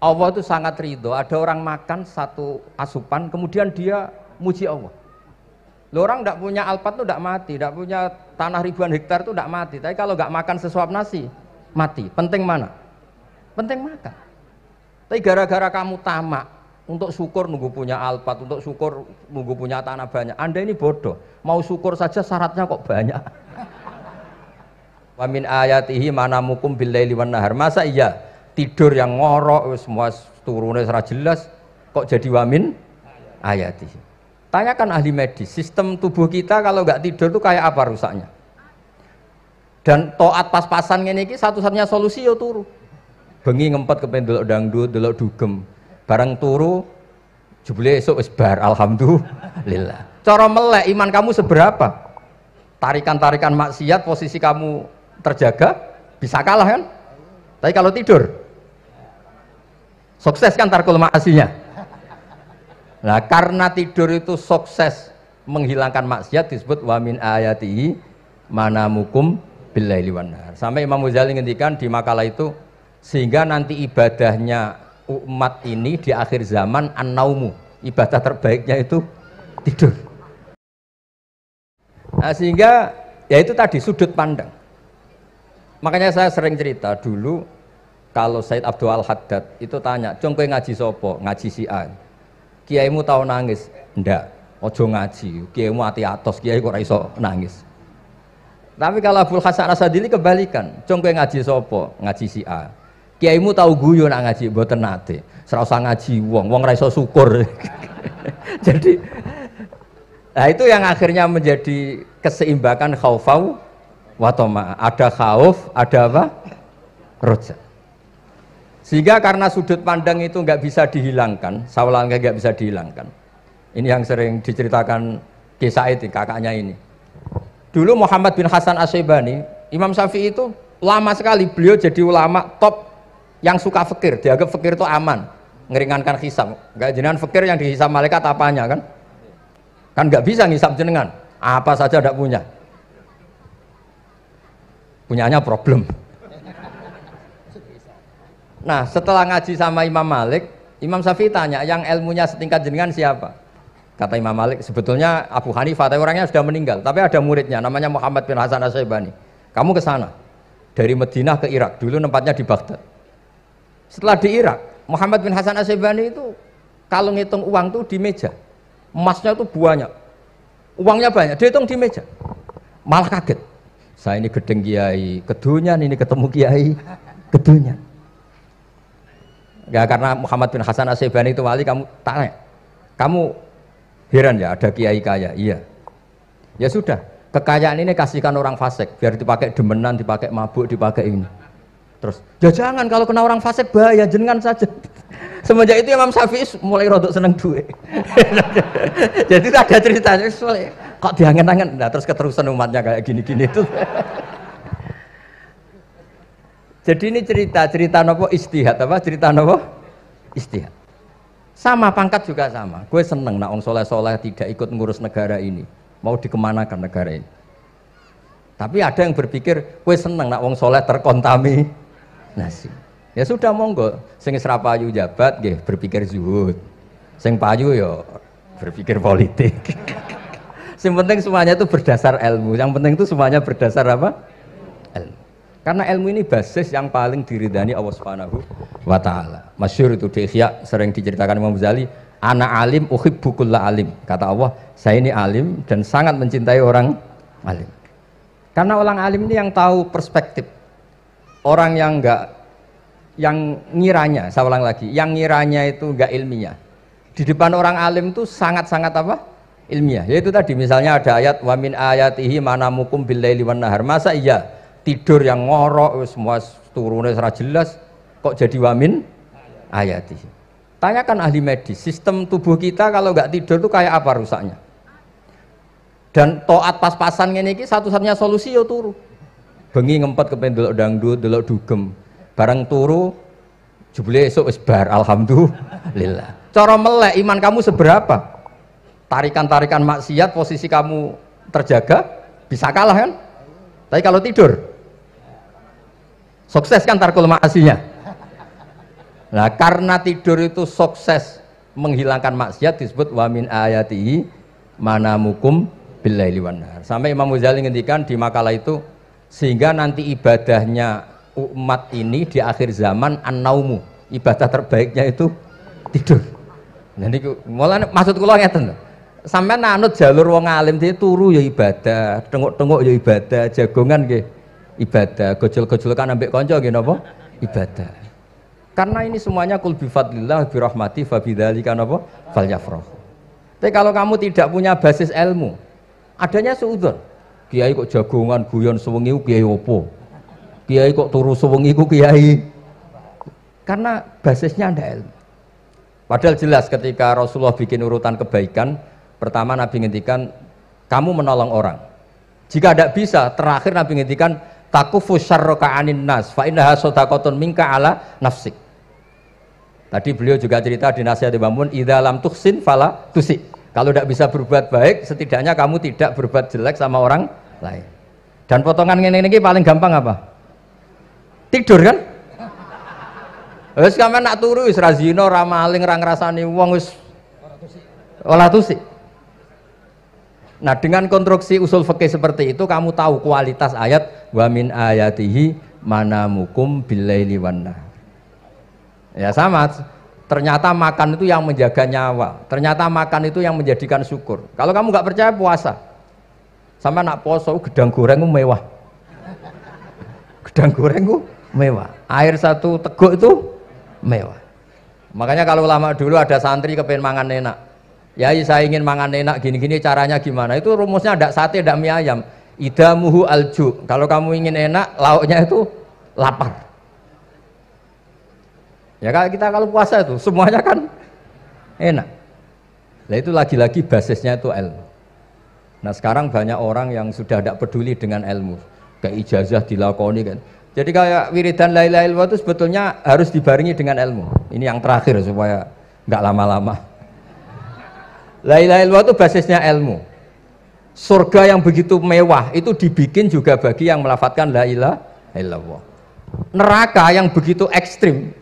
Allah itu sangat ridho. Ada orang makan satu asupan, kemudian dia muji Allah. Loh, orang tidak punya alpat itu tidak mati, tidak punya tanah ribuan hektar itu tidak mati. Tapi kalau nggak makan sesuap nasi, mati. Penting mana? Penting makan. Tapi gara-gara kamu tamak, untuk syukur nunggu punya alpat, untuk syukur nunggu punya tanah banyak. Anda ini bodoh. Mau syukur saja syaratnya kok banyak. Wa min ayatihi manamukum billaili wan nahar. Masa iya tidur yang ngorok semua turunnya secara jelas kok jadi wamin ayatihi. Tanyakan ahli medis, sistem tubuh kita kalau nggak tidur itu kayak apa rusaknya? Dan toat pas-pasan ini satu-satunya solusi ya turu. Bengi ngempet kepen delok dangdut, delok dugem. Barang turu jebule esuk wis bar, alhamdulillah. Cara melek iman kamu seberapa? Tarikan-tarikan maksiat posisi kamu terjaga bisa kalah kan? Tapi kalau tidur sukses kan tarkul maksinya. Nah, karena tidur itu sukses menghilangkan maksiat disebut wa min ayatihi manamukum billaili wan nahar. Sampai Imam Ghazali ngendikan di makalah itu, sehingga nanti ibadahnya umat ini di akhir zaman an-naumu, ibadah terbaiknya itu tidur. Nah, sehingga ya itu tadi sudut pandang. Makanya saya sering cerita dulu kalau Said Abdul Al-Haddad itu tanya, "Cung kowe ngaji sopo?" Ngaji si A. Kiaimu tahu nangis? Ndak. Ojo ngaji. Kiaimu ati atos, kiai kok ora iso nangis. Tapi kalau Abdul Hasan Asadili kebalikan, "Cung kowe ngaji sopo?" Ngaji si A. Kiaimu tahu guyu nak ngaji? Mboten nate. Ora usah ngaji wong ora iso syukur. Jadi nah itu yang akhirnya menjadi keseimbangan khaufau wa tama. Ada khauf, ada apa? Roja. Sehingga karena sudut pandang itu nggak bisa dihilangkan, sawalangnya nggak bisa dihilangkan. Ini yang sering diceritakan Ki Said, kakaknya ini. Dulu Muhammad bin Hasan Asy-Syaibani, Imam Syafi'i itu lama sekali beliau jadi ulama top yang suka fikir. Dianggap fikir itu aman, ngeringankan hisab. Nggak jenengan fikir yang dihisab malaikat apanya kan? Kan nggak bisa ngisab jenengan, apa saja tidak punya. Punyanya problem. Nah, setelah ngaji sama Imam Malik, Imam Syafi'i tanya, yang ilmunya setingkat jenengan siapa? Kata Imam Malik, sebetulnya Abu Hanifah, tapi orangnya sudah meninggal, tapi ada muridnya, namanya Muhammad bin Hasan Asy-Syaibani. Kamu ke sana, dari Madinah ke Irak, dulu tempatnya di Baghdad. Setelah di Irak, Muhammad bin Hasan Asy-Syaibani itu kalau ngitung uang tuh di meja, emasnya tuh banyak, uangnya banyak, dia hitung di meja, malah kaget. Saya ini gedeng kiai, kedunyan, ini ketemu kiai, kedunyan. Ya karena Muhammad bin Hasan Asy-Syaibani itu wali, kamu tanya, kamu heran ya ada kiai kaya? Iya. Ya sudah, kekayaan ini kasihkan orang fasik, biar dipakai demenan, dipakai mabuk, dipakai ini. Terus, ya jangan, kalau kena orang fasik bahaya, jenengan saja. Semenjak itu Imam Syafi'i mulai rodok seneng duit. Jadi ada ceritanya, kok diangen-angen, nah terus keterusan umatnya kayak gini-gini itu. Jadi ini cerita nopo istihad apa? Cerita nopo istihad. Sama pangkat juga sama. Gue seneng nak wong soleh-soleh tidak ikut ngurus negara ini. Mau dikemanakan negara ini. Tapi ada yang berpikir, gue seneng nak wong soleh terkontaminasi. Ya sudah monggo. Sing wis ra payu jabat nggih berpikir zuhud. Sing payu ya berpikir politik. Yang penting semuanya itu berdasar ilmu. Yang penting itu semuanya berdasar apa? Ilmu. Karena ilmu ini basis yang paling diridani Allah Subhanahu wa taala. Masyhur itu di Ihya sering diceritakan Imam Ghazali, ana alim uhibbu kulla alim. Kata Allah, saya ini alim dan sangat mencintai orang alim. Karena orang alim ini yang tahu perspektif. Orang yang ngiranya, saya ulang lagi, yang ngiranya itu enggak ilmiah. Di depan orang alim itu sangat-sangat apa? Ilmiah. Yaitu tadi misalnya ada ayat wa min ayatihi manamukum billaili wan nahar. Masa iya tidur yang ngorok semua turunnya secara jelas kok jadi wamin ayati. Tanyakan ahli medis, sistem tubuh kita kalau nggak tidur itu kayak apa rusaknya? Dan toat pas-pasan ini satu-satunya solusi ya turu. Bengi ngempet kepen delok dangdut, delok dugem. Barang turu jebule esuk wis bar, alhamdulillah. Cara melek iman kamu seberapa? Tarikan-tarikan maksiat posisi kamu terjaga bisa kalah kan? Tapi kalau tidur sukses kan tarkul maksinya. Nah, karena tidur itu sukses menghilangkan maksiat disebut wa min ayatihi manamukum billaili wan nahar. Sampai Imam Ghazali ngendikan di makalah itu, sehingga nanti ibadahnya umat ini di akhir zaman an-naumu, ibadah terbaiknya itu tidur. Jadi mulane maksud kula ngeten lho. Sampeyan anut jalur wong alim dia turu ya ibadah, tengok-tengok ya ibadah, jagongan nggih ibadah, gojol-gojolkan ambek kanca nggih napa? Ibadah. Karena ini semuanya kul bi fadlillah bi rahmati fa bidzalika napa? Falyafrahu. Tapi kalau kamu tidak punya basis ilmu, adanya suudzon. Kiai kok jagongan guyon sewengi kiai opo? Kiai kok turu sewengi ku kiai. Karena basisnya ada ilmu. Padahal jelas ketika Rasulullah bikin urutan kebaikan, pertama Nabi ngendikan kamu menolong orang. Jika tidak bisa, terakhir Nabi ngendikan takufu syarraka anin nas fa innaha shadaqatun minka ala nafsik. Tadi beliau juga cerita di nasihat Imam Mun, idza lam tuhsin fala tusi. Kalau tidak bisa berbuat baik, setidaknya kamu tidak berbuat jelek sama orang lain. Dan potongan ini paling gampang apa? Tidur kan? Wis sampean nak turu wis ra zina, ra maling, ra ngrasani wong wis ora tusik. Nah, dengan konstruksi usul fikih seperti itu kamu tahu kualitas ayat wa min ayatihi manamukum billaili wan nahar. Ya sama, ternyata makan itu yang menjaga nyawa, ternyata makan itu yang menjadikan syukur. Kalau kamu nggak percaya puasa, sama nak poso gedang goreng itu mewah, gedang goreng itu mewah, air satu teguk itu mewah. Makanya kalau lama dulu ada santri kepengen mangan enak, ya saya ingin mangan enak gini-gini, caranya gimana? Itu rumusnya ada sate, ada mie ayam. Idamuhu alju. Kalau kamu ingin enak, lauknya itu lapar. Ya kita kalau puasa itu semuanya kan enak. Nah itu lagi-lagi basisnya itu ilmu. Nah sekarang banyak orang yang sudah tidak peduli dengan ilmu, kayak ijazah dilakoni kan. Jadi kayak wiridan la ilaha illallah itu sebetulnya harus dibarengi dengan ilmu. Ini yang terakhir supaya nggak lama-lama. La ilaha illallah itu basisnya ilmu. Surga yang begitu mewah itu dibikin juga bagi yang melafadzkan la ilaha illallah. Neraka yang begitu ekstrim,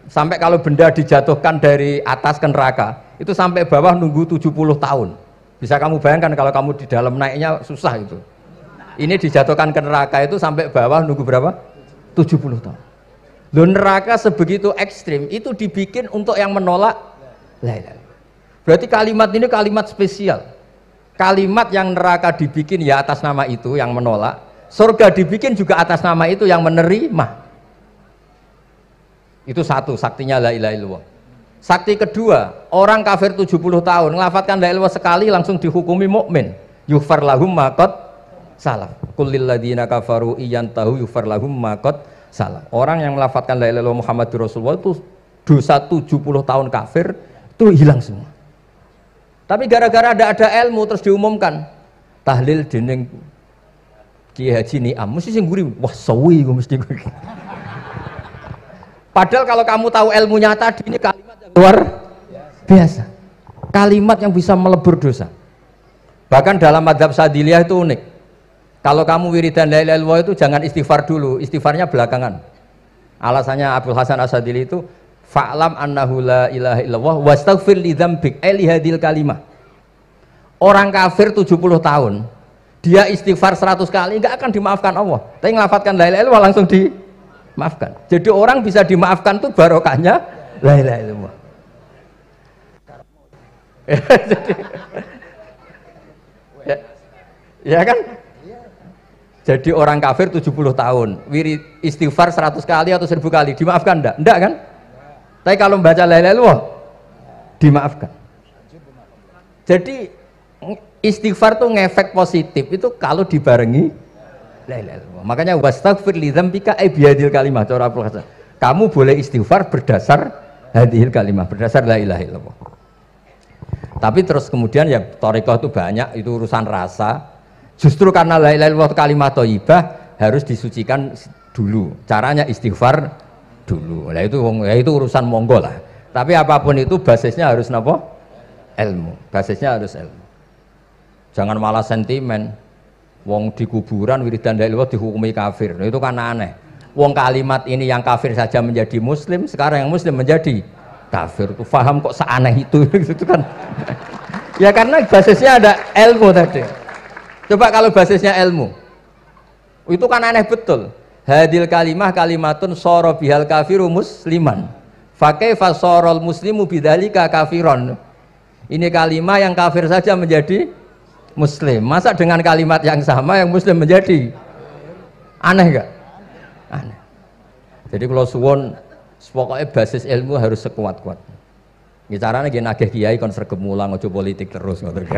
sampai kalau benda dijatuhkan dari atas ke neraka itu sampai bawah nunggu 70 tahun. Bisa kamu bayangkan kalau kamu di dalam naiknya susah itu. Ini dijatuhkan ke neraka itu sampai bawah nunggu berapa? 70 tahun. Loh, neraka sebegitu ekstrim itu dibikin untuk yang menolak la ilaha illallah. Berarti kalimat ini kalimat spesial. Kalimat yang neraka dibikin ya atas nama itu yang menolak, surga dibikin juga atas nama itu yang menerima. Itu satu saktinya la ilaha illallah. Sakti kedua, orang kafir 70 tahun ngelafatkan la ilaha illallah sekali langsung dihukumi mukmin. Yughfar lahum ma qad salaf. Qul lil ladzina kafaru iyantahu yughfar lahum ma qad salaf. Orang yang melafatkan la ilaha illallah Muhammadur Rasulullah itu dosa 70 tahun kafir itu hilang semua. Tapi gara-gara ada ilmu terus diumumkan tahlil dening Kiai Haji Niam mesti sing nguri wah sawi mesti. Padahal kalau kamu tahu ilmunya tadi ini kalimat yang luar biasa. Kalimat yang bisa melebur dosa. Bahkan dalam madzhab Sadiliyah itu unik. Kalau kamu wiridan la ilaha illallah itu jangan istighfar dulu, istighfarnya belakangan. Alasannya Abdul Hasan As-Sadili itu fa'lam annahu la ilaha illallah wastaghfir li dzambik li hadil kalimah. Orang kafir 70 tahun dia istighfar 100 kali enggak akan dimaafkan Allah. Tapi ngelafatkan la ilaha illallah langsung dimaafkan. Jadi orang bisa dimaafkan tuh barokahnya la ilaha illallah. ya kan? Jadi orang kafir 70 tahun wirid istighfar 100 kali atau 1000 kali dimaafkan enggak? Enggak kan? Tapi kalau membaca la ilaha illallah dimaafkan. Jadi istighfar tuh ngefek positif itu kalau dibarengi la ilaha illallah. Makanya wastaghfir li dzambika bihadil kalimah cara Abdul Hasan. Kamu boleh istighfar berdasar hadhil kalimah, berdasar la ilaha illallah. Tapi terus kemudian ya thariqah itu banyak, itu urusan rasa. Justru karena la ilaha illallah kalimat thayyibah harus disucikan dulu. Caranya istighfar dulu. Nah itu urusan monggo lah. Tapi apapun itu basisnya harus napa? Ilmu. Basisnya harus ilmu. Jangan malah sentimen. Wong di kuburan wiridan la ilaha dihukumi kafir. Nah, itu kan aneh. Wong kalimat ini yang kafir saja menjadi muslim, sekarang yang muslim menjadi kafir. Faham kok seaneh itu gitu kan. Ya karena basisnya ada ilmu tadi. Coba kalau basisnya ilmu, itu kan aneh betul. Hadil kalimah kalimatun soro bihal kafiru musliman. Fakaifa sorol muslimu bidzalika kafiron. Ini kalimat yang kafir saja menjadi muslim. Masa dengan kalimat yang sama yang muslim menjadi aneh gak? Aneh. Jadi kalau suwon pokoknya basis ilmu harus sekuat-kuat. Caranya gini nagih kiai kon sregep mulang ojo politik terus ngoten.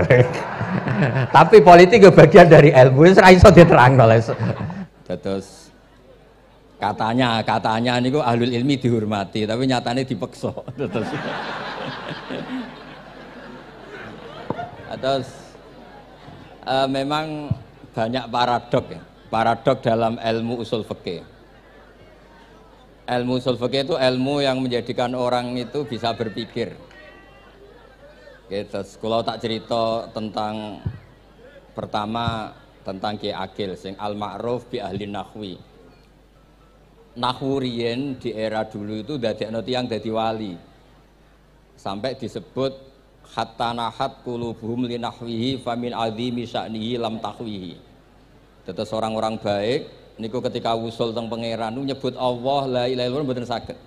Tapi politik itu bagian dari ilmu, wis ra iso diterangno. Terus katanya niku ahlul ilmi dihormati, tapi nyatanya dipeksa. Terus memang banyak paradok ya. Paradok dalam ilmu usul fikih. Ilmu usul fikih itu ilmu yang menjadikan orang itu bisa berpikir. Gitu. Kalau tak cerita tentang pertama tentang Ki Akil sing al-ma'ruf bi ahli nahwi. Nahwu riyen di era dulu itu dadekno tiyang dadi wali. Sampai disebut hatta nahat qulubuhum li nahwihi famin azimi sya'nihi lam tahwihi. Terus orang-orang baik niku ketika wusul teng pangeran nyebut Allah la ilaha illallah mboten saged.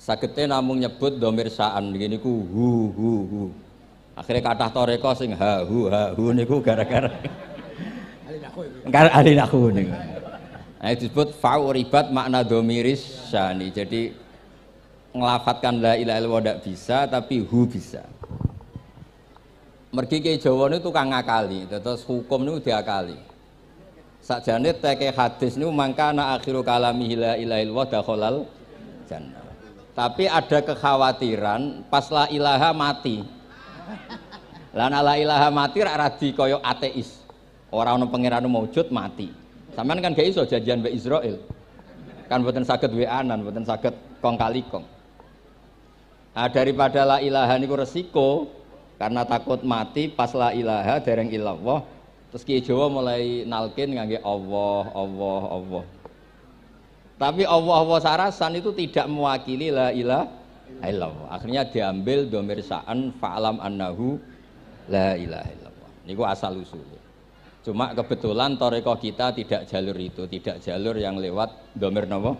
Sagete namung nyebut dhamir sa'an niku hu. Akhirnya kathah toreko sing ha hu niku gara-gara ahli nahwu niku. Nah disebut fa'uribat makna dhamiris sya'ni. Jadi ngelafatkan la ilaha illallah ndak bisa tapi hu bisa. Mergi ke Jawa niku tukang ngakali, terus hukum niku diakali. Sakjane teke hadis niku mangkana akhiru kalamihi la ilaha illallah dakhalal jannah. Tapi ada kekhawatiran pas la ilaha mati. Lah la ilaha mati rak radi kaya ateis. Ora ono pangeran maujud mati. Sampeyan kan gak iso janjian mbek Israil. Kan mboten saged weanan, mboten saged kong kali kong. Nah, daripada la ilaha niku resiko karena takut mati pas la ilaha dereng illallah. Terus Kiai Jawa mulai nalkin ngangge Allah. Tapi Allah sarasan itu tidak mewakili la ilaha illallah. Akhirnya diambil dhamir sa'an fa'lam annahu la ilaha illallah. Niku asal usulnya. Cuma kebetulan thariqah kita tidak jalur itu, tidak jalur yang lewat dhamir napa?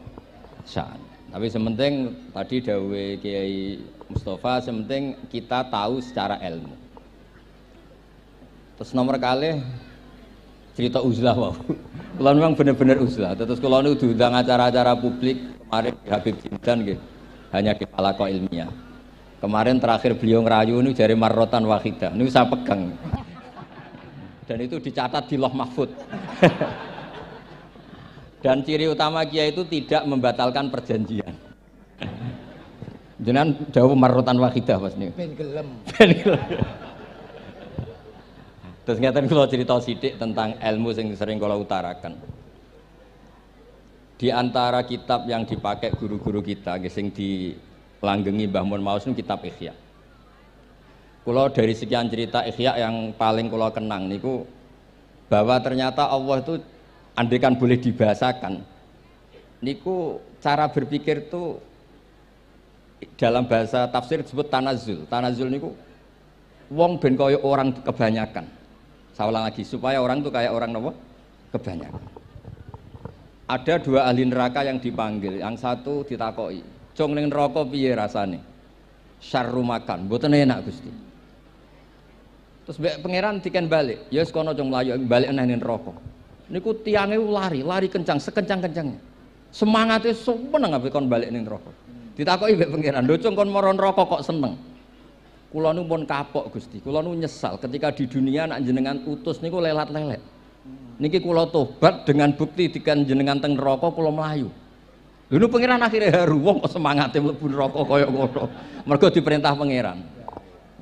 Sa'an. Tapi sementing tadi dawuh Kiai Mustafa, sementing kita tahu secara ilmu. Terus nomor kali cerita uzlah wow. Kalau memang benar-benar uzlah. Terus kalau ini diundang acara-acara publik kemarin Habib Jindan gitu, hanya di halaqah ilmiah. Kemarin terakhir beliau ngerayu ini dari marrotan wahidah. Ini saya pegang. Dan itu dicatat di Loh Mahfud. Dan ciri utama kiai itu tidak membatalkan perjanjian. Jenengan dawuh marrotan wahidah pas niku. Ben gelem. Terus ngeten kula cerita sithik tentang ilmu yang sering kula utarakan. Di antara kitab yang dipakai guru-guru kita sing dilanggengi Mbah Mun Maus niku kitab Ihya. Kula dari sekian cerita Ihya yang paling kula kenang niku bahwa ternyata Allah itu andaikan boleh dibahasakan niku cara berpikir itu dalam bahasa tafsir disebut tanazul. Tanazul niku wong ben kaya orang kebanyakan. Saya ulang lagi supaya orang itu kayak orang nopo kebanyakan. Ada dua ahli neraka yang dipanggil, yang satu ditakoi, "Cung ning neraka piye rasane?" "Syarru makan, mboten enak Gusti." Terus pangeran diken balik, "Ya wis kono cung mlayu balik nang neraka." Niku tiange lari kencang, sekencang-kencangnya. Semangate seneng ambek kon balik ning neraka. Ditakoki mbek pangeran, "Lho cung kon mara neraka kok seneng?" Kula nu pun kapok Gusti, kula nu nyesal ketika di dunia nak jenengan utus niku lelat-lelet. Niki kula tobat dengan bukti dikan jenengan teng neraka kula mlayu. Lha nu pangeran akhire haru wong kok semangate mlebu neraka kaya ngono. Mergo diperintah pangeran.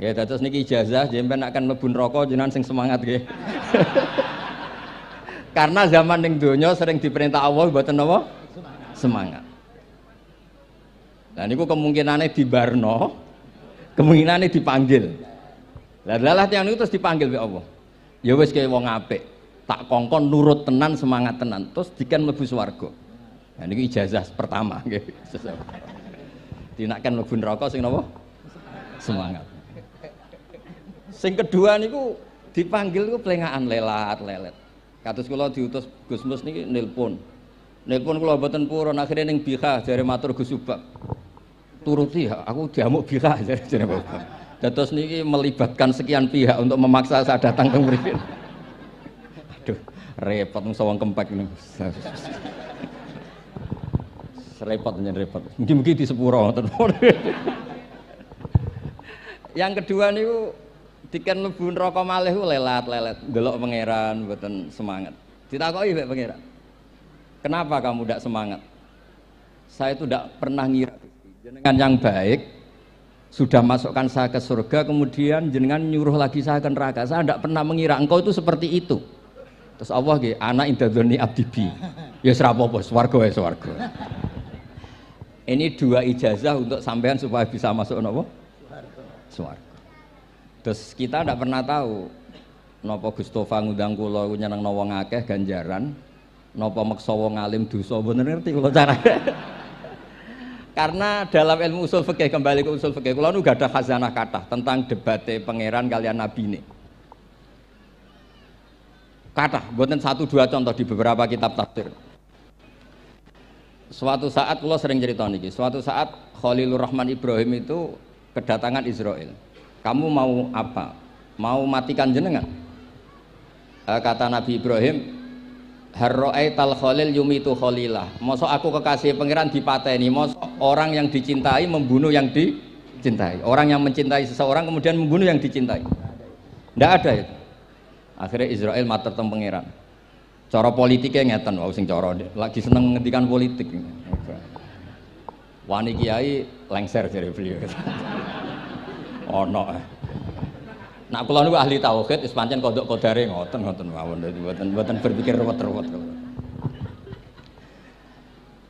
Nggih, dados niki ijazah jenengan akan mlebu neraka jenengan sing semangat nggih. Karena zaman ning donya sering diperintah Allah mboten napa? Semangat. Lah niku kemungkinane dibarno. Kemungkinannya dipanggil. Lah tiang itu terus dipanggil oleh Allah. Ya wis kaya wong apik, tak kongkon nurut tenan semangat tenan terus diken mlebu swarga. Nah ini ijazah pertama nggih. Dinakkan mlebu neraka sing napa? Semangat. Sing kedua niku dipanggil niku plengakan lelat lelet. Kados kula diutus Gus Mus niki nelpon. Nelpon kula mboten purun akhire ning Bika jare matur Gus Subak. Turuti aku diamuk Bika jare Bapak. Dados niki melibatkan sekian pihak untuk memaksa saya datang ke mriki. Aduh, repot wong sawang kempek niku. Repot nyen repot. Mugi-mugi di sepuro ngoten. Yang kedua niku diken mlebu neraka malih ku lelat-lelet, ndelok pangeran mboten semangat. Ditakoki mek pangeran. Kenapa kamu tidak semangat? Saya itu tidak pernah ngira jenengan yang baik sudah masukkan saya ke surga, kemudian jenengan nyuruh lagi saya ke neraka. Saya tidak pernah mengira engkau itu seperti itu. Terus Allah nggih, ana indadzoni abdibi. Ya ora apa-apa, swarga wae swarga. Ini dua ijazah untuk sampean supaya bisa masuk napa? Swarga. Terus kita tidak pernah tahu napa Gustofa ngundang kula nyenengno wong akeh ganjaran, napa meksa wong alim dosa, mboten ngerti kula carane. Karena dalam ilmu usul fikih, kembali ke usul fikih, kula nu gadah khazanah kathah tentang debate pangeran kalian nabine. Kathah, mboten satu dua contoh di beberapa kitab tafsir. Suatu saat kula sering cerita niki, suatu saat Khalilur Rahman Ibrahim itu kedatangan Israel. Kamu mau apa? Mau matikan jenengan? Kata Nabi Ibrahim, harro'aital khalil yumitu khalilah. Mosok aku kekasih pangeran dipateni, mosok orang yang dicintai membunuh yang dicintai. Orang yang mencintai seseorang kemudian membunuh yang dicintai. Tidak ada itu. Akhirnya Israel matur teng pangeran. Cara politiknya ngeten, wau sing cara lagi seneng ngendikan politik. Wani kiai lengser dari beliau. Ono. Nak kula niku ahli tauhid wis pancen kodok kodare ngoten mawon mboten berpikir ruwet-ruwet.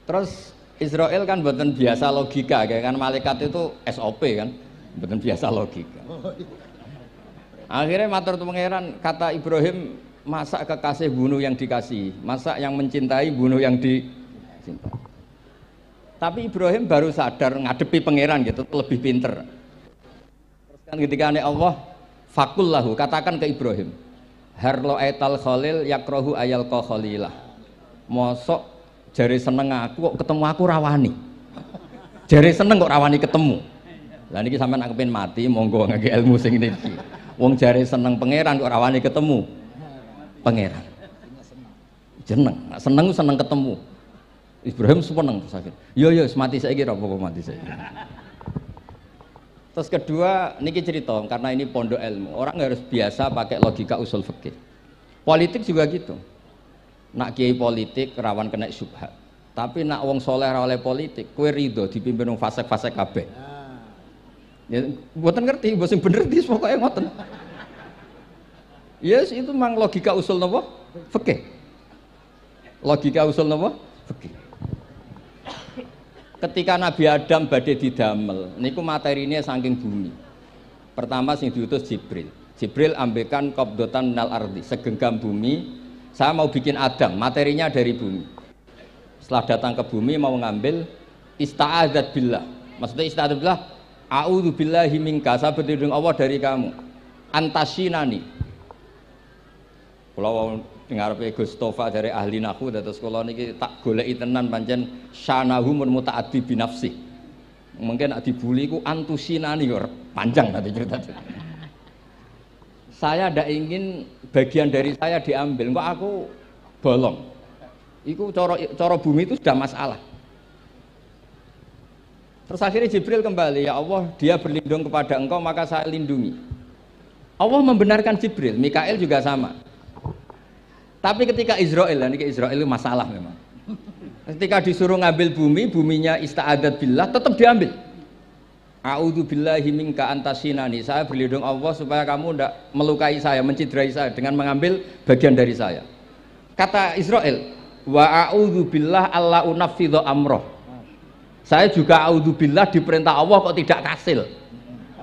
Terus Israel kan mboten biasa logika, kan malaikat itu SOP kan, mboten biasa logika. Akhirnya matur tu pangeran, kata Ibrahim, masa kekasih bunuh yang dikasih, masa yang mencintai bunuh yang dicintai. Tapi Ibrahim baru sadar ngadepi pangeran gitu, lebih pinter. Ketika Allah fakul lahu, katakan ke Ibrahim, harlo etal khalil yakrohu ayal ko khalilah. Mosok jari seneng aku kok ketemu aku rawani. Jari seneng kok rawani ketemu. Lah niki sampean aku pengen mati, monggo ngangge ilmu sing niki. Wong jari seneng pangeran kok rawani ketemu pangeran. Seneng ketemu. Ibrahim seneng terus akhir. Yo mati saiki ora apa-apa mati saiki. Terus kedua, niki cerita karena ini pondok ilmu. Orang harus biasa pakai logika usul fikih. Politik juga gitu. Nak kiai politik rawan kena syubhat. Tapi nak wong soleh oleh politik, kue ridho dipimpin wong fasik-fasik kabeh. Ya, mboten ngerti, mboten bener dis pokoknya ngoten. Yes, itu memang logika usul napa? Fikih. Logika usul napa? Fikih. Ketika Nabi Adam badhe didamel, niku materinya saking bumi. Pertama sing diutus Jibril. Jibril ambekan qabdotan minal ardi, segenggam bumi. Saya mau bikin Adam, materinya dari bumi. Setelah datang ke bumi mau ngambil ista'adzat billah. Maksudnya ista'adzat billah, a'udzu billahi minka, saya berlindung Allah dari kamu. Antasinani. Kalau ngarepe Gustofa dari ahli nahwu dados kula niki tak goleki tenan pancen syanahu mun mutaaddi bi nafsi. Mungkin nek dibuli ku antusinani kok panjang nanti cerita. Saya ndak ingin bagian dari saya diambil, kok aku bolong. Iku cara bumi itu sudah masalah. Terus akhirnya Jibril kembali, ya Allah, dia berlindung kepada engkau maka saya lindungi. Allah membenarkan Jibril, Mikail juga sama. Tapi ketika Israel, ini Israel itu masalah memang. Ketika disuruh ngambil bumi, buminya ista'adat billah, tetap diambil. A'udzu billahi minka antasinani. Saya berlindung Allah supaya kamu tidak melukai saya, menciderai saya dengan mengambil bagian dari saya. Kata Israel, wa a'udzu billah alla unaffidhu amroh. Saya juga a'udzu billah diperintah Allah kok tidak kasil.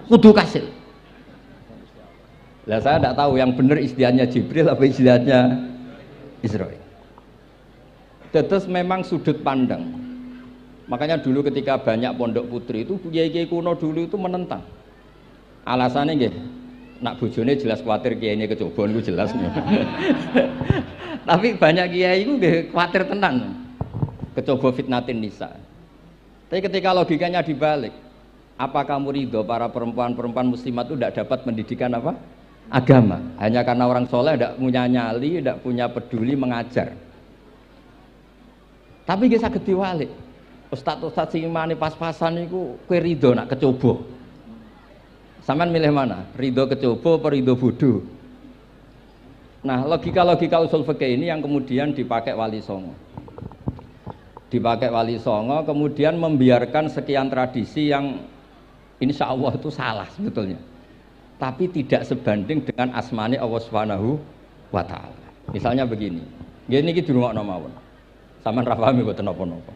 Kudu kasil. Lah saya tidak tahu yang benar istiadatnya Jibril apa istiadatnya Israel. Terus memang sudut pandang. Makanya dulu ketika banyak pondok putri itu kiai-kiai kuno dulu itu menentang. Alasannya nggih, nak bojone jelas khawatir kiainya kecobaan itu jelas. Tapi banyak kiai itu nggih khawatir tenan. Kecoba fitnatin nisa. Tapi ketika logikanya dibalik, apa kamu ridho para perempuan-perempuan muslimat itu tidak dapat pendidikan apa? Agama. Hanya karena orang soleh tidak punya nyali, tidak punya peduli mengajar. Tapi nggih saged diwalik. Ustaz-ustaz sing imane pas-pasan niku kowe ridho nak kecoba. Sampeyan milih mana? Ridho kecoba apa ridho bodoh? Nah, logika-logika usul fikih ini yang kemudian dipakai Wali Songo. Dipakai Wali Songo kemudian membiarkan sekian tradisi yang insya Allah itu salah sebetulnya. Tapi tidak sebanding dengan asmane Allah Subhanahu wa taala. Misalnya begini. Nggih niki dirungokno mawon. Sampeyan ra paham mboten napa-napa.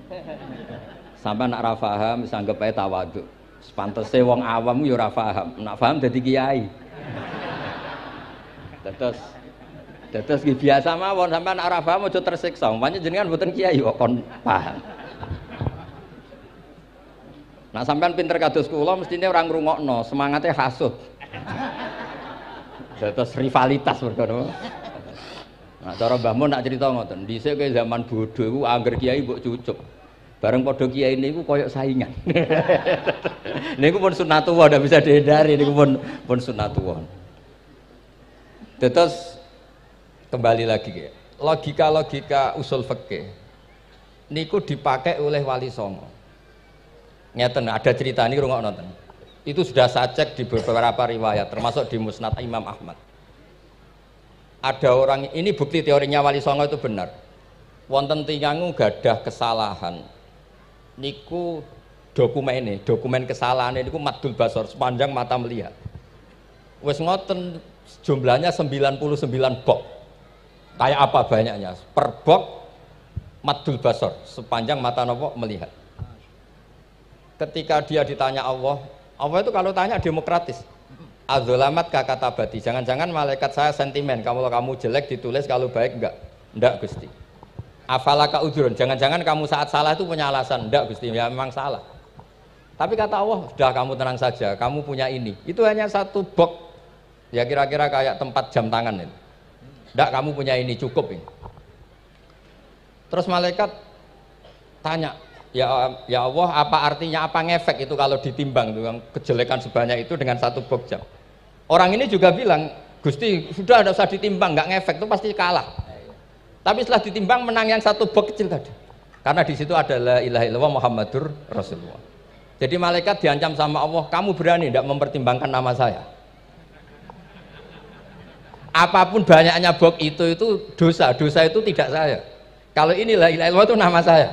Sampai nak ra paham wis anggap ae tawadhu. Sepantese wong awam yo ora paham. Nak paham dadi kiai. Terus biasa mawon sampean nak ra paham aja tersiksa. Umpamane jenengan mboten kiai kok kon paham. Nah sampean pinter kados kula mestine ora ngrungokno, semangate hasud. Terus rivalitas perkara. Nah cara Mbah Mun nak cerita ngoten, dhisik ke zaman bodho iku angger kiai mbok cucuk. Bareng padha kiai niku koyok saingan. Niku pun sunatullah ndak bisa dihindari, niku pun sunatullah. Terus kembali lagi ya. Logika-logika usul fikih niku dipakai oleh Wali Songo. Ngeten ada cerita ini rungokno nonton. Itu sudah saya cek di beberapa riwayat termasuk di Musnad Imam Ahmad. Ada orang ini bukti teorinya Wali Songo itu benar. Wonten tiyang gadah kesalahan. Niku dokumen kesalahan niku maddul basor sepanjang mata melihat. Wes ngoten jumlahnya 99 bok. Kayak apa banyaknya? Per bok maddul basor sepanjang mata nopo melihat. Ketika dia ditanya Allah itu kalau tanya demokratis. Adzolamat kakatabati. Jangan-jangan malaikat saya sentimen. Kalau kamu jelek ditulis, kalau baik enggak. Enggak Gusti. Afalaka ujurun, jangan-jangan kamu saat salah itu punya alasan. Enggak Gusti, ya memang salah. Tapi kata Allah, sudah kamu tenang saja, kamu punya ini. Itu hanya satu box, ya kira-kira kayak tempat jam tangan itu. Enggak, kamu punya ini, cukup ini. Terus malaikat tanya, ya Allah, apa artinya, apa ngefek itu kalau ditimbang dengan kejelekan sebanyak itu dengan satu box jam. Orang ini juga bilang, Gusti, sudah ada usah ditimbang, enggak ngefek, itu pasti kalah. Tapi setelah ditimbang menang yang satu box kecil tadi. Karena di situ ada la ilaha illallah Muhammadur Rasulullah. Jadi malaikat diancam sama Allah, kamu berani tidak mempertimbangkan nama saya? Apapun banyaknya box itu dosa itu tidak saya. Kalau ini la ilaha illallah itu nama saya.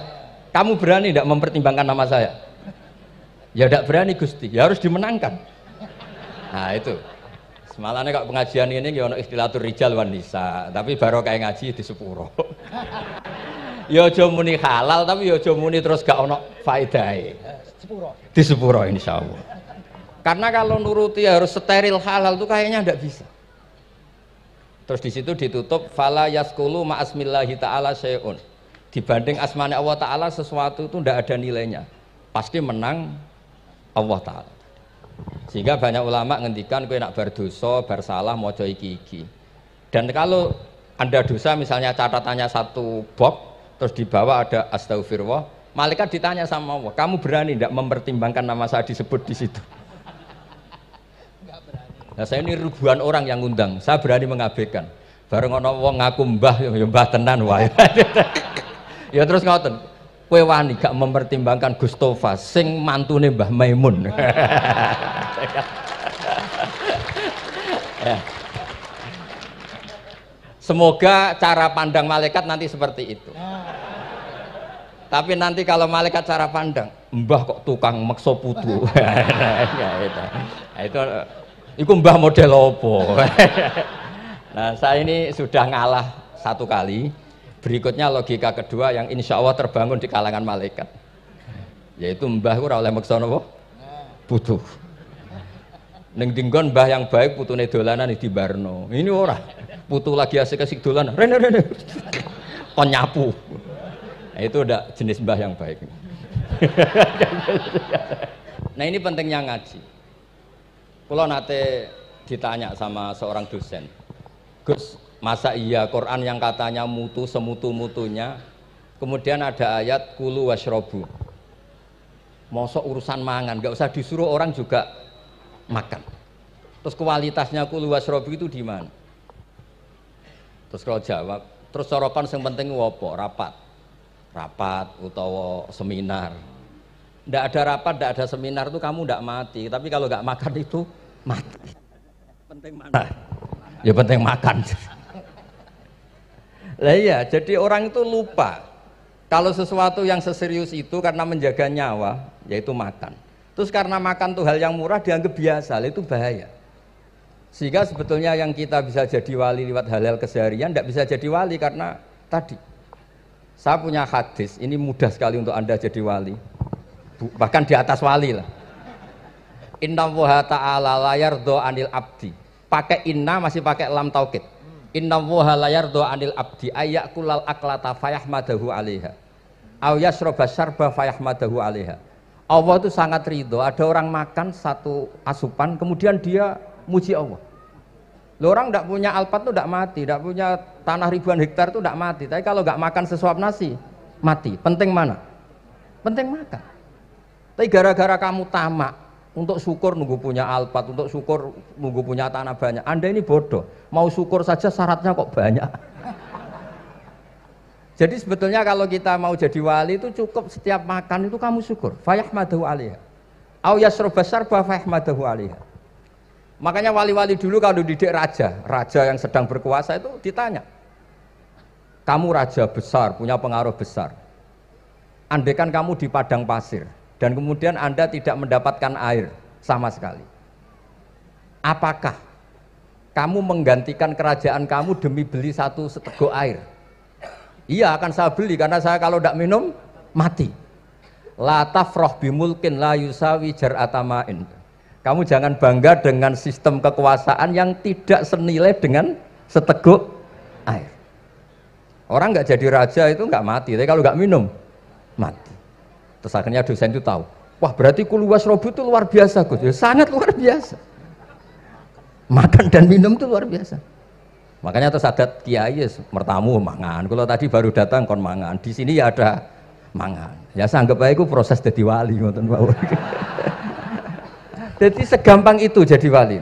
Kamu berani tidak mempertimbangkan nama saya? Ya tidak berani Gusti, ya harus dimenangkan. Nah itu. Semalane kok pengajian ini ya ono ikhtilatur rijal wan nisa, tapi baru kayak ngaji di sepuro. Ya aja muni halal tapi ya aja muni terus gak ono faedahe. Sepuro. Di sepuro insyaallah. Karena kalau nuruti harus steril halal itu kayaknya ndak bisa. Terus di situ ditutup fala yaskulu ma asmillahi taala syai'un. Dibanding asmane Allah taala sesuatu itu ndak ada nilainya. Pasti menang Allah taala. Sehingga banyak ulama ngendikan kowe nak bar dosa, bar salah maca iki. Dan kalau Anda dosa misalnya catatannya satu box terus di bawah ada astagfirullah, malaikat ditanya sama Allah, kamu berani tidak mempertimbangkan nama saya disebut di situ? Nah, saya ini ribuan orang yang ngundang, saya berani mengabaikan. Bareng ana wong ngaku mbah ya mbah tenan wae. Ya terus ngoten. Kowe wani gak mempertimbangkan Gustofa sing mantune Mbah Maimun. Ya. Semoga cara pandang malaikat nanti seperti itu. Tapi nanti kalau malaikat cara pandang, mbah kok tukang meksa putu. Itu mbah model opo. Nah, saya ini sudah ngalah satu kali. Berikutnya logika kedua yang insya Allah terbangun di kalangan malaikat, yaitu mbah ora oleh meksa napa putu. Ning dinggon mbah yang baik putune dolanan di barno. Ini ora. Putu lagi asik-asik dolanan. Rene. Kon nyapu. Nah, itu udah jenis mbah yang baik. Nah ini pentingnya ngaji. Kalau nate ditanya sama seorang dosen, Gus, masa iya Quran yang katanya mutu semutu-mutunya, kemudian ada ayat kulu washrobu, mosok urusan mangan, nggak usah disuruh orang juga makan. Terus kualitasnya kulu washrobu itu di mana? Terus kalau jawab, terus sorokan yang penting wopo, rapat utawa seminar. Nggak ada rapat, nggak ada seminar itu kamu nggak mati, tapi kalau nggak makan itu mati. Penting mana? Ya penting makan. Lah iya, jadi orang itu lupa kalau sesuatu yang seserius itu karena menjaga nyawa, yaitu makan. Terus karena makan tuh hal yang murah dianggap biasa, itu bahaya. Sehingga sebetulnya yang kita bisa jadi wali lewat hal-hal keseharian tidak bisa jadi wali karena tadi. Saya punya hadis, ini mudah sekali untuk Anda jadi wali. Bahkan di atas wali lah. Inna woha ta'ala layar do anil abdi. Pakai inna masih pakai lam taukid. Inna woha layar do anil abdi ayyakulal aklata fayahmadahu alaiha aw yasroba syarba fayahmadahu alaiha. Allah itu sangat ridho ada orang makan satu asupan kemudian dia muji Allah. Loh, orang tidak punya alpat itu tidak mati, tidak punya tanah ribuan hektar itu tidak mati, tapi kalau nggak makan sesuap nasi mati. Penting mana? Penting makan. Tapi gara-gara kamu tamak untuk syukur nunggu punya alpat, untuk syukur nunggu punya tanah banyak, Anda ini bodoh. Mau syukur saja syaratnya kok banyak. Jadi sebetulnya kalau kita mau jadi wali itu cukup setiap makan itu kamu syukur. Fayahmadahu alaiha aw yasroba syarba fayahmadahu alaiha. Makanya wali-wali dulu kalau didik raja yang sedang berkuasa itu ditanya, kamu raja besar, punya pengaruh besar, andaikan kamu di padang pasir dan kemudian Anda tidak mendapatkan air sama sekali, apakah kamu menggantikan kerajaan kamu demi beli satu seteguk air? Iya, akan saya beli karena saya kalau tidak minum mati. La tafroh bimulkin la yusawi jar'atama'in. Kamu jangan bangga dengan sistem kekuasaan yang tidak senilai dengan seteguk air. Orang nggak jadi raja itu nggak mati, tapi kalau nggak minum mati. Terus akhirnya dosen itu tahu, wah berarti kulu wasrobu itu luar biasa Gus, ya, sangat luar biasa. Makan dan minum itu luar biasa. Makanya terus adat kiai mertamu mangan. Kalau tadi baru datang kon mangan, di sini ya ada mangan. Ya saya anggap aja itu proses jadi wali, ngoten mawon. Jadi segampang itu jadi wali.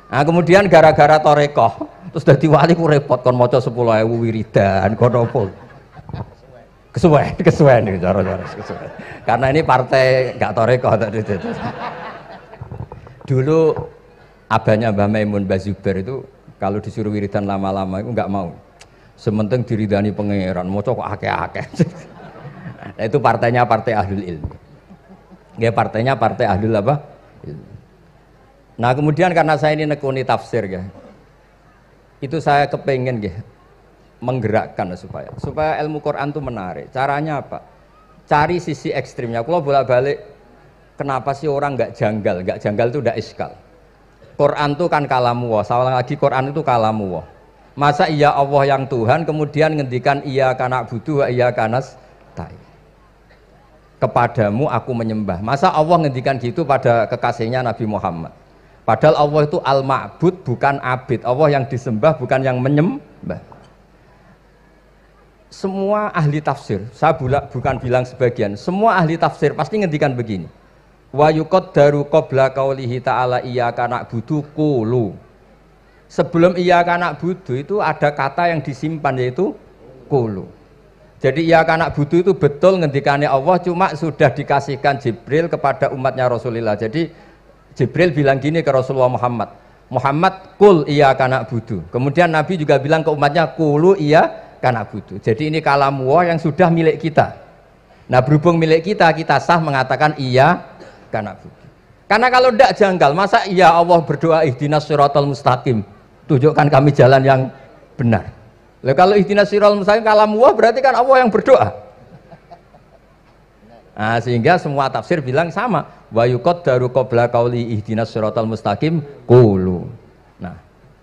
Nah kemudian gara-gara torekoh, terus jadi wali ku repot kon maca 10.000 wiridan, kon opo? Kesuwen nih cara-cara kesuwen. Karena ini partai gak torekoh tadi. Dulu abahnya Mbah Maimun Mbah Zubair itu kalau disuruh wiridan lama-lama itu nggak mau. Sementing diridani pangeran, maca kok akeh-akeh. Nah, itu partainya partai ahlul ilmi. Ya partainya partai ahlul apa? Nah kemudian karena saya ini nekuni tafsir ya, itu saya kepengen ya menggerakkan supaya ilmu Quran itu menarik. Caranya apa? Cari sisi ekstrimnya. Kalau bolak-balik, kenapa sih orang nggak janggal? Nggak janggal itu udah iskal. Quran itu kan kalamu Allah. Salah lagi Quran itu kalamu Allah. Masa iya Allah yang Tuhan kemudian ngendikan iya kana budu wa iya kanas tai. Kepadamu aku menyembah. Masa Allah ngendikan gitu pada kekasihnya Nabi Muhammad. Padahal Allah itu al-ma'bud bukan abid. Allah yang disembah bukan yang menyembah. Semua ahli tafsir, saya bukan bilang sebagian, semua ahli tafsir pasti ngendikan begini. Wa yuqaddaru qabla qaulihi ta'ala iyyaka na'budu qulu. Sebelum iyyaka na'budu itu ada kata yang disimpan yaitu qulu. Jadi iyyaka na'budu itu betul ngendikannya Allah, cuma sudah dikasihkan Jibril kepada umatnya Rasulullah. Jadi Jibril bilang gini ke Rasulullah Muhammad, Muhammad qul iyyaka na'budu. Kemudian Nabi juga bilang ke umatnya qulu iyyaka na'budu. Jadi ini kalam Allah yang sudah milik kita. Nah berhubung milik kita, kita sah mengatakan iya karena kalau tidak janggal, masa iya Allah berdoa ihdinas siratal mustaqim, tunjukkan kami jalan yang benar. Lalu kalau ihdinas siratal mustaqim kalam Allah berarti kan Allah yang berdoa. Nah, sehingga semua tafsir bilang sama, wa yuqaddaru qabla qauli ihdinas siratal mustaqim qulu. Nah,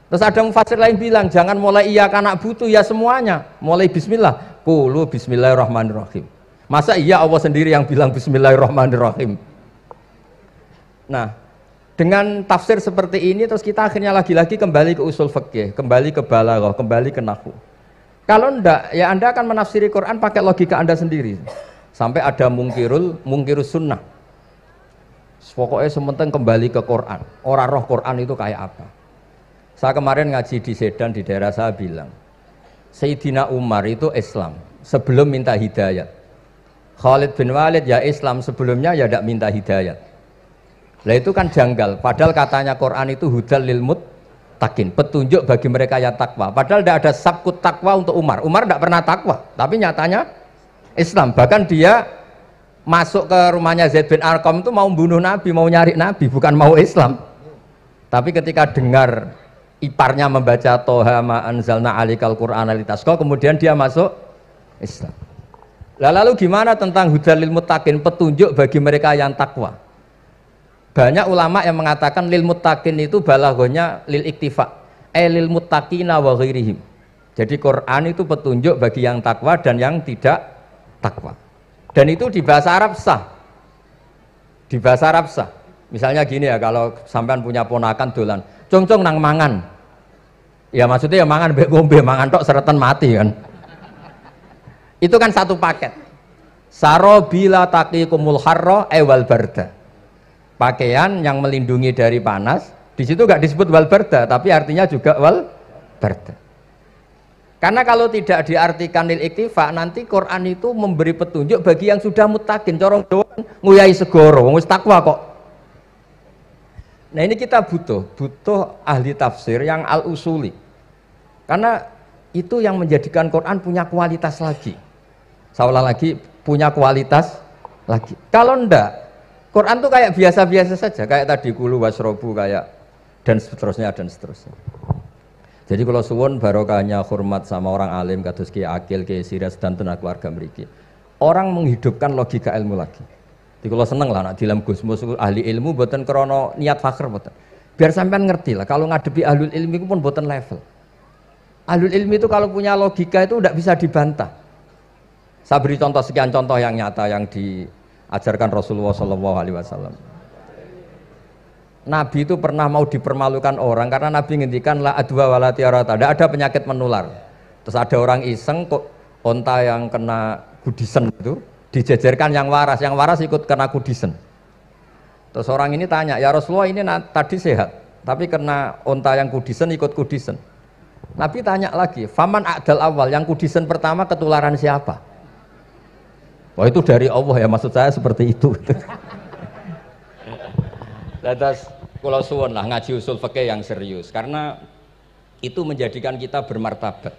terus ada mufassir lain bilang jangan mulai iya karena butuh ya semuanya, mulai bismillah Qulu bismillahirrahmanirrahim. Masa iya Allah sendiri yang bilang bismillahirrahmanirrahim? Nah, dengan tafsir seperti ini terus kita akhirnya lagi-lagi kembali ke usul fikih, kembali ke balaghah, kembali ke nahwu. Kalau enggak, ya Anda akan menafsiri Quran pakai logika Anda sendiri. Sampai ada mungkirus sunnah. Pokoknya sementing kembali ke Quran. Orang roh Quran itu kayak apa? Saya kemarin ngaji di Sedan di daerah saya bilang, Sayyidina Umar itu Islam sebelum minta hidayat. Khalid bin Walid ya Islam sebelumnya ya tidak minta hidayat. Lah itu kan janggal. Padahal katanya Quran itu hudal lil muttaqin, petunjuk bagi mereka yang takwa. Padahal tidak ada sabkut takwa untuk Umar. Umar tidak pernah takwa, tapi nyatanya Islam. Bahkan dia masuk ke rumahnya Zaid bin Arqam itu mau bunuh Nabi, mau nyari Nabi, bukan mau Islam. Tapi ketika dengar iparnya membaca Toha ma anzalna alikal Qur'ana litasqa, kemudian dia masuk Islam. Lalu gimana tentang hudal lil muttaqin, petunjuk bagi mereka yang takwa? Banyak ulama yang mengatakan lil muttaqin itu balaghahnya lil iktifa, lil muttaqina wa ghairihim. Jadi Quran itu petunjuk bagi yang takwa dan yang tidak takwa. Dan itu di bahasa Arab sah. Di bahasa Arab sah. Misalnya gini ya, kalau sampean punya ponakan dolan, cong-cong nang mangan. Ya maksudnya ya mangan mbek ngombe, mangan tok seretan mati kan. Itu kan satu paket. Sarobila taqikumul harra wal barda. Pakaian yang melindungi dari panas. Di situ enggak disebut wal barda, tapi artinya juga wal barda. Karena kalau tidak diartikan lil iktifa, nanti Quran itu memberi petunjuk bagi yang sudah muttaqin. Corong doang nguyai segoro, wong wis takwa kok. Nah ini kita butuh ahli tafsir yang al-usuli. Karena itu yang menjadikan Quran punya kualitas lagi. Seolah lagi punya kualitas lagi. Kalau ndak, Quran tuh kayak biasa-biasa saja, kayak tadi kulu wasrobu kayak dan seterusnya dan seterusnya. Jadi kalau suwun barokahnya hormat sama orang alim kados Ki Akil, Ki Siras dan tenaga keluarga mriki. Orang menghidupkan logika ilmu lagi. Jadi kalau seneng lah nak dilem Gusmus ahli ilmu mboten krana niat fakir mboten. Biar sampean ngerti lah kalau ngadepi ahlul ilmi itu pun mboten level. Ahlul ilmi itu kalau punya logika itu tidak bisa dibantah. Saya beri contoh sekian contoh yang nyata yang diajarkan Rasulullah SAW. Nabi itu pernah mau dipermalukan orang karena Nabi ngendikan la adwa wala tiarata, tidak ada penyakit menular. Terus ada orang iseng kok onta yang kena kudisen itu dijejerkan yang waras ikut kena kudisen. Terus orang ini tanya, ya Rasulullah ini tadi sehat, tapi kena onta yang kudisen ikut kudisen. Nabi tanya lagi, faman a'dal awal, yang kudisen pertama ketularan siapa? Wah itu dari Allah ya, maksud saya seperti itu. Lantas kalau suwun lah ngaji usul fikih yang serius, karena itu menjadikan kita bermartabat.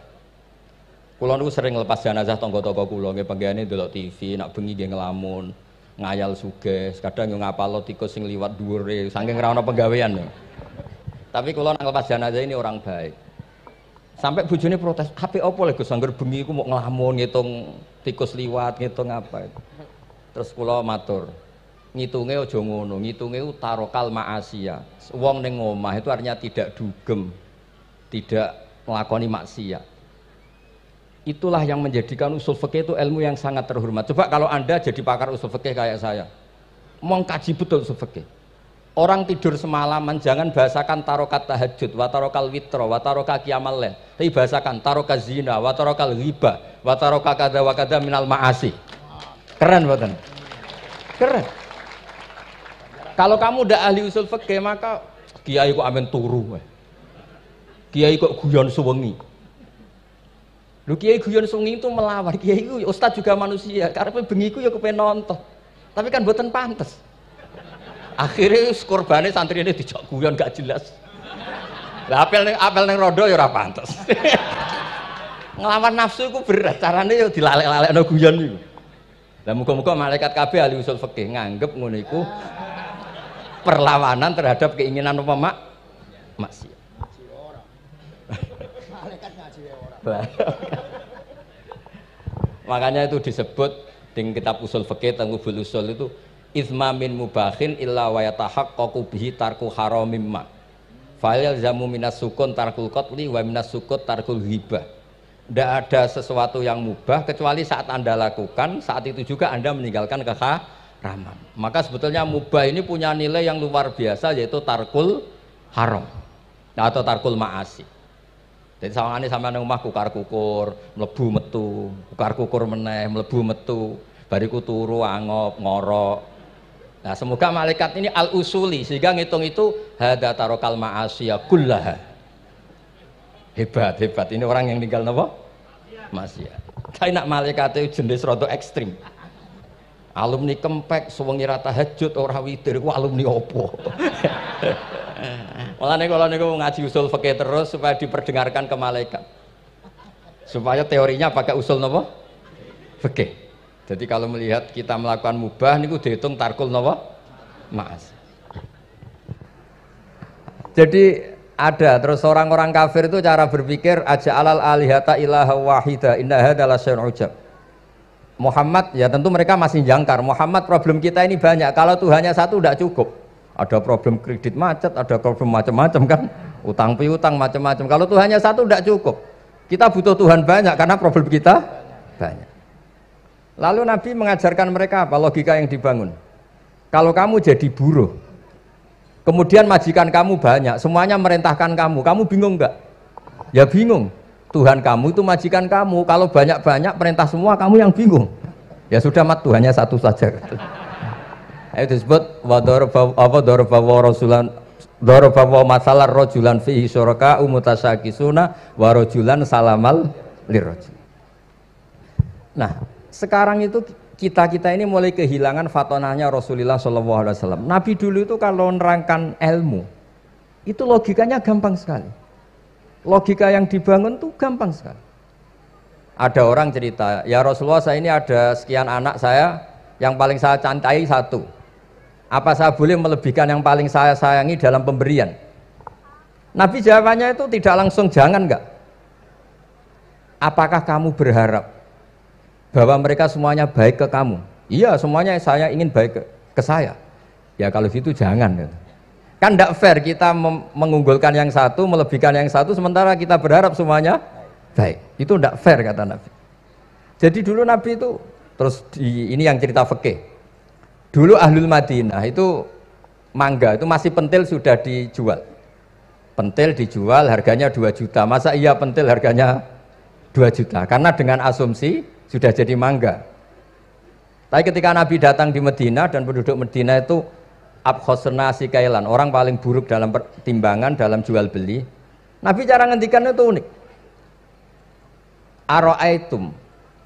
Kulo niku sering lepas jenazah tangga-tangga kulo nggih penggene delok TV, nak bengi nggih ngelamun, ngayal sugih, kadang yo ngapalo tikus sing liwat dhuwure saking ra ono penggawean. Tapi kulo nang lepas jenazah ini orang baik. Sampai bojone protes, "HP opo lho Gus angger bengi iku mau ngelamun ngitung tikus liwat, ngitung apa itu." Terus kula matur, ngitunge aja ngono, ngitunge tarokal ma'asiya. Wong ning omah itu artinya tidak dugem, tidak melakoni maksiat. Itulah yang menjadikan usul fikih itu ilmu yang sangat terhormat. Coba kalau Anda jadi pakar usul fikih kayak saya, mau kaji betul usul fikih. Orang tidur semalaman jangan bahasakan tarokat tahajud, wa tarokal witro, wa taroka qiyamal lail. Tapi bahasakan taroka zina, wa tarokal ghibah, wa taroka kada wa kada minal ma'asi. Keren buatan? Keren. Kalau kamu udah ahli usul fikih maka kiai kok amen turu. Kiai kok guyon suwengi. Lu kiai guyon suwengi itu melawan. Kiai itu ustaz juga manusia. Karena bengi ku ya kepen nonton. Tapi kan mboten pantes. Akhirnya korbane santri ini dijak guyon gak jelas. Lah apel ning rondo ya ora pantes. Ngelawan nafsu iku berat, carane ya dilalek-lalekno guyon niku. Lah muga-muga malaikat kabeh ahli usul fikih nganggep ngono iku perlawanan terhadap keinginan apa maksiat. Malaikat ngaji ora. Makanya itu disebut di kitab usul fikih Tanghubul Usul itu izma min mubahin illa wa yatahaqqaqu bihi tarku haramim ma. Fa yalzamu minas sukun tarkul qatli wa minas sukut tarkul ghibah. Tidak ada sesuatu yang mubah kecuali saat Anda lakukan, saat itu juga Anda meninggalkan keharaman. Maka sebetulnya mubah ini punya nilai yang luar biasa, yaitu tarkul haram atau tarkul ma'asi. Jadi sawangane sampean nang omah kukar-kukur, mlebu metu, kukar-kukur meneh, mlebu metu, bariku turu angop, ngorok. Nah, semoga malaikat ini al-usuli sehingga ngitung itu hadza tarokal ma'asiya kullaha. Hebat, hebat. Ini orang yang tinggal napa? Maksiat. Tapi nak malaikat itu jenis rada ekstrim. Alumni kempek, suwengi ra tahajud ora witir, ku alumni opo? Mulane kalau niku ngaji usul fikih terus supaya diperdengarkan ke malaikat. Supaya teorinya pakai usul napa? Fikih. Jadi kalau melihat kita melakukan mubah niku dihitung tarkul napa? Ma'as. Jadi ada terus orang-orang kafir itu cara berpikir aja alal alihata ilaha wahida inna hadalah syai'un ujab. Muhammad ya tentu mereka masih jangkar. Muhammad problem kita ini banyak. Kalau Tuhannya satu tidak cukup. Ada problem kredit macet, ada problem macam-macam kan, utang piutang macam-macam. Kalau Tuhannya satu tidak cukup. Kita butuh Tuhan banyak karena problem kita banyak. Lalu Nabi mengajarkan mereka apa logika yang dibangun. Kalau kamu jadi buruh, kemudian majikan kamu banyak, semuanya merintahkan kamu bingung enggak? Ya bingung. Tuhan kamu itu majikan kamu, kalau banyak-banyak perintah semua kamu yang bingung. Ya sudah mat Tuhannya satu saja. Itu disebut dorobawa masalah rojulan fihi syuraka umutasakisuna warojulan salamal lirrojul. Nah sekarang itu kita ini mulai kehilangan fatonahnya Rasulullah SAW. Nabi dulu itu kalau nerangkan ilmu itu logikanya gampang sekali. Logika yang dibangun tuh gampang sekali. Ada orang cerita, ya Rasulullah saya ini ada sekian anak saya, yang paling saya cintai satu. Apa saya boleh melebihkan yang paling saya sayangi dalam pemberian? Nabi jawabannya itu tidak langsung jangan enggak. Apakah kamu berharap bahwa mereka semuanya baik ke kamu? Iya semuanya saya ingin baik ke saya. Ya kalau gitu jangan. Kan tidak fair kita mengunggulkan yang satu, melebihkan yang satu, sementara kita berharap semuanya baik. Itu tidak fair kata Nabi. Jadi dulu Nabi itu, terus ini yang cerita fikih. Dulu Ahlul Madinah itu mangga, itu masih pentil sudah dijual. Pentil dijual harganya 2 juta. Masa iya pentil harganya 2 juta? Karena dengan asumsi sudah jadi mangga. Tapi ketika Nabi datang di Medina dan penduduk Medina itu abkhosna sikailan, orang paling buruk dalam pertimbangan dalam jual beli. Nabi cara ngendikan itu unik. Aro'aitum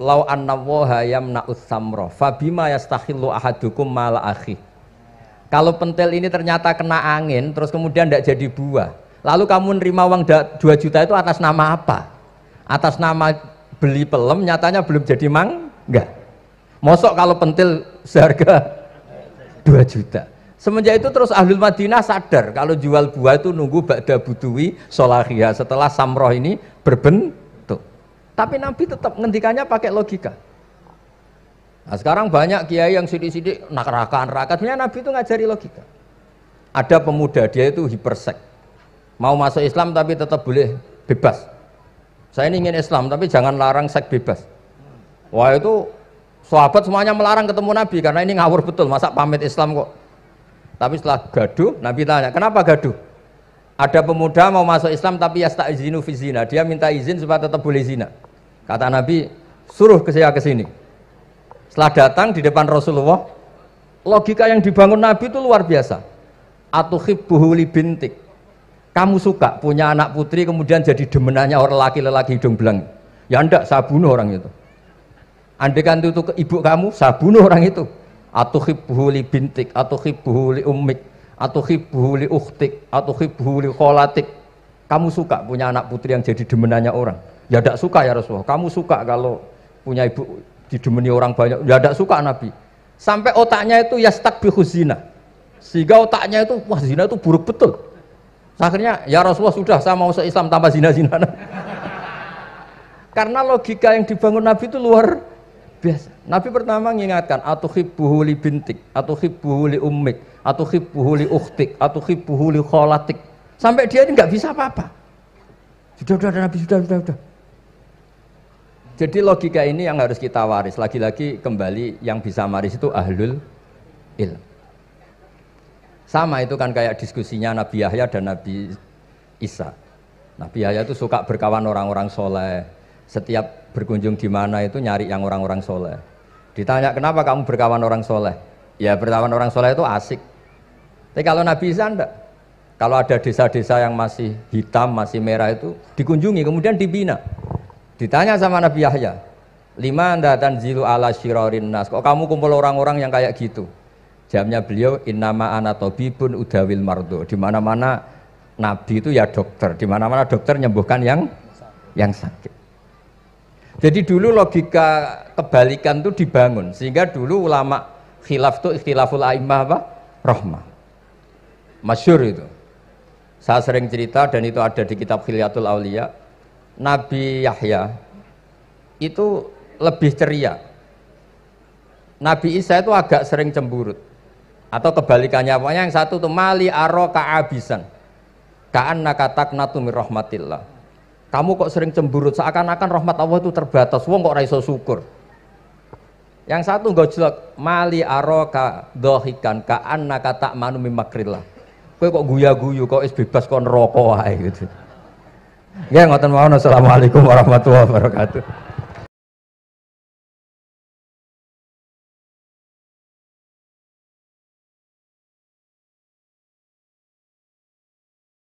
lau anna waha yamna'us samra fabima yastakhillu ahadukum mala akhi. Kalau pentil ini ternyata kena angin terus kemudian tidak jadi buah, lalu kamu nerima uang 2 juta itu atas nama apa? Atas nama beli pelem, nyatanya belum jadi mangga. Mosok kalau pentil seharga 2 juta. Semenjak itu terus Ahlul Madinah sadar kalau jual buah itu nunggu ba'da buduwi solahiyah, setelah samroh ini berbentuk. Tapi Nabi tetap ngendikannya pakai logika. Nah, sekarang banyak kiai yang sidik-sidik neraka-neraka. Sebenarnya Nabi itu ngajari logika. Ada pemuda dia itu hipersek, mau masuk Islam tapi tetap boleh bebas. Saya ini ingin Islam tapi jangan larang seks bebas. Wah itu sahabat semuanya melarang ketemu Nabi karena ini ngawur betul, masa pamit Islam kok. Tapi setelah gaduh, Nabi tanya, kenapa gaduh? Ada pemuda mau masuk Islam tapi yasta'izinu fi zina, dia minta izin supaya tetap boleh zina. Kata Nabi, suruh ke saya ke sini. Setelah datang di depan Rasulullah, logika yang dibangun Nabi itu luar biasa. Atuhibbuhu li bintik. Kamu suka punya anak putri kemudian jadi demenannya orang laki-laki hidung belang. Ya enggak, saya bunuh orang itu. Andaikan itu ke ibu kamu, saya bunuh orang itu. Atuhibbuhu li bintik, atuhibbuhu li ummik, atuhibbuhu li ukhtik, atuhibbuhu li kholatik. Kamu suka punya anak putri yang jadi demenannya orang? Ya tidak suka ya Rasulullah. Kamu suka kalau punya ibu didemeni orang banyak? Ya tidak suka Nabi. Sampai otaknya itu yastakbihu zina. Sehingga otaknya itu, wah zina itu buruk betul. Akhirnya ya Rasulullah sudah, saya mau se-Islam tanpa zina-zina. Karena logika yang dibangun Nabi itu luar biasa. Nabi pertama mengingatkan atuhibbuhu li bintik, atuhibbuhu li ummik, atuhibbuhu li ukhtik, atuhibbuhu li kholatik. Sampai dia ini nggak bisa apa-apa. Sudah Nabi, sudah. Jadi logika ini yang harus kita waris. Lagi-lagi kembali yang bisa waris itu ahlul ilm. Sama itu kan kayak diskusinya Nabi Yahya dan Nabi Isa. Nabi Yahya itu suka berkawan orang-orang soleh. Setiap berkunjung di mana itu nyari yang orang-orang soleh. Ditanya kenapa kamu berkawan orang soleh? Ya berkawan orang soleh itu asik. Tapi kalau Nabi Isa enggak. Kalau ada desa-desa yang masih hitam, masih merah itu dikunjungi, kemudian dibina. Ditanya sama Nabi Yahya, lima anda tanzilu ala syirarin nas, kok kamu kumpul orang-orang yang kayak gitu? Jawabnya beliau, innama ana tabibun udawil mardo. Di mana-mana Nabi itu ya dokter, di mana-mana dokter nyembuhkan yang sakit. Jadi dulu logika kebalikan itu dibangun, sehingga dulu ulama khilaf itu ikhtilaful a'immah apa? Rahmah. Masyhur itu. Saya sering cerita dan itu ada di kitab Khilyatul Auliya. Nabi Yahya itu lebih ceria. Nabi Isa itu agak sering cemburut. Atau kebalikannya, pokoknya yang satu tuh mali aro ka'abisan. Ka'annaka taqnatu mir rahmatillah. Kamu kok sering cemburut, seakan-akan rahmat Allah itu terbatas. Wong kok ra iso syukur. Yang satu gojlok, mali aro ka dhahikan ka'annaka ta'manu mim makrillah. Kowe kok guya-guyu, kok is bebas kon neraka wae gitu. Ya ngoten mawon. Assalamualaikum warahmatullahi wabarakatuh.